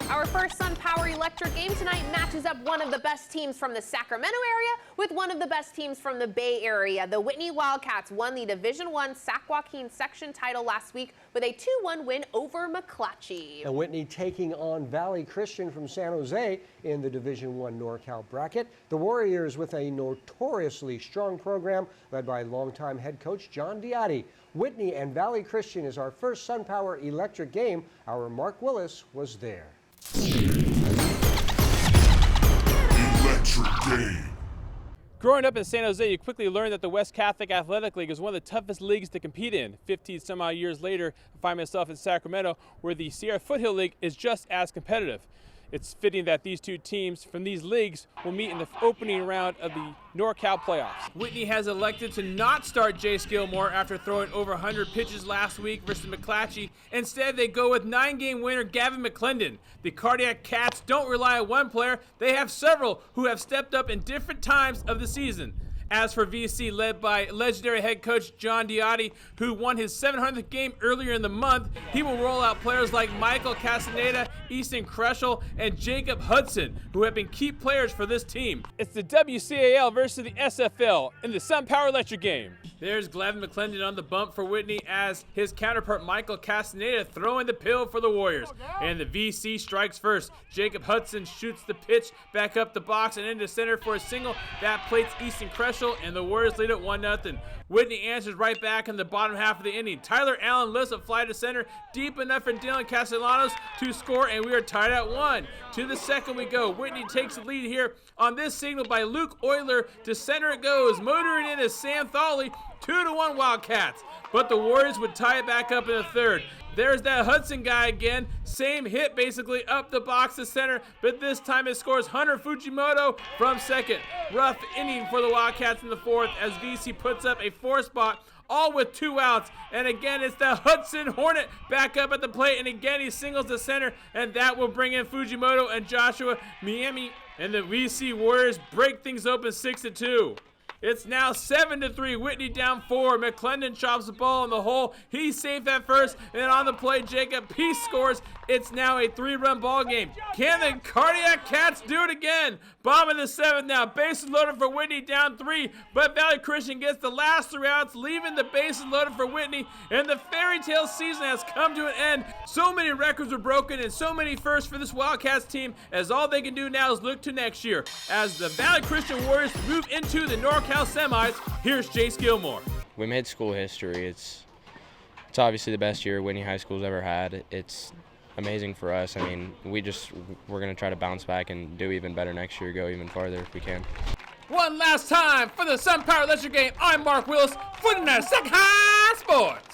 Our first Sun Power Electric game tonight matches up one of the best teams from the Sacramento area with one of the best teams from the Bay Area. The Whitney Wildcats won the Division I Sac Joaquin section title last week with a 2-1 win over McClatchy. And Whitney taking on Valley Christian from San Jose in the Division I NorCal bracket. The Warriors with a notoriously strong program led by longtime head coach John Diotti. Whitney and Valley Christian is our first Sun Power Electric game. Our Mark Willis was there. Electric game. Growing up in San Jose, you quickly learned that the West Catholic Athletic League is one of the toughest leagues to compete in. 15 some odd years later, I find myself in Sacramento, where the Sierra Foothill League is just as competitive. It's fitting that these two teams from these leagues will meet in the opening round of the NorCal playoffs. Whitney has elected to not start Jace Gilmore after throwing over 100 pitches last week versus McClatchy. Instead, they go with 9-game winner Gavin McClendon. The Cardiac Cats don't rely on one player. They have several who have stepped up in different times of the season. As for VC, led by legendary head coach John Diotti, who won his 700th game earlier in the month, he will roll out players like Michael Castaneda, Easton KRESHEL, and Jacob HUDSON, who have been key players for this team. It's the WCAL versus the SFL in the Sun Power Electric game. There's Gavin McClendon on the bump for Whitney as his counterpart Michael Castaneda throwing the pill for the Warriors. And the VC strikes first. Jacob HUDSON shoots the pitch back up the box and into center for a single that plates Easton KRESHEL, and the Warriors lead at 1-0. Whitney answers right back in the bottom half of the inning. Tyler Allen lifts a fly to center, deep enough for DILLON Castellanos to score, and we are tied at 1. To the second we go. Whitney takes the lead here on this signal by Luke Oyler. To center it goes, motoring in is Sam THAWLEY. 2-1 Wildcats. But the Warriors would tie it back up in the third. There's that Hudson guy again. Same hit basically up the box to center, but this time it scores Hunter Fujimoto from second. Rough inning for the Wildcats in the fourth as VC puts up a 4 spot, all with 2 outs. And again, it's the Hudson Hornet back up at the plate, and again he singles to center, and that will bring in Fujimoto and Joshua MINAMI. And the VC Warriors break things open 6-2. It's now 7-3, Whitney down 4. McClendon chops the ball in the hole. He's safe at first, and then on the play, Jacob Peace scores. It's now a 3-run ball game. Can the Cardiac Cats do it again? Bottom of the 7th now. Bases loaded for Whitney, down 3, but Valley Christian gets the last 3 outs, leaving the bases loaded for Whitney, and the fairy tale season has come to an end. So many records were broken and so many firsts for this Wildcats team, as all they can do now is look to next year. As the Valley Christian Warriors move into the NorCal semis, here's Jace Gilmore. We made school history. It's obviously the best year Whitney High School's ever had. It's amazing for us. I mean, we're going to try to bounce back and do even better next year, go even farther if we can. One last time for the Sun Power Electric game, I'm Mark Willis, 49 Sac-hi Sports.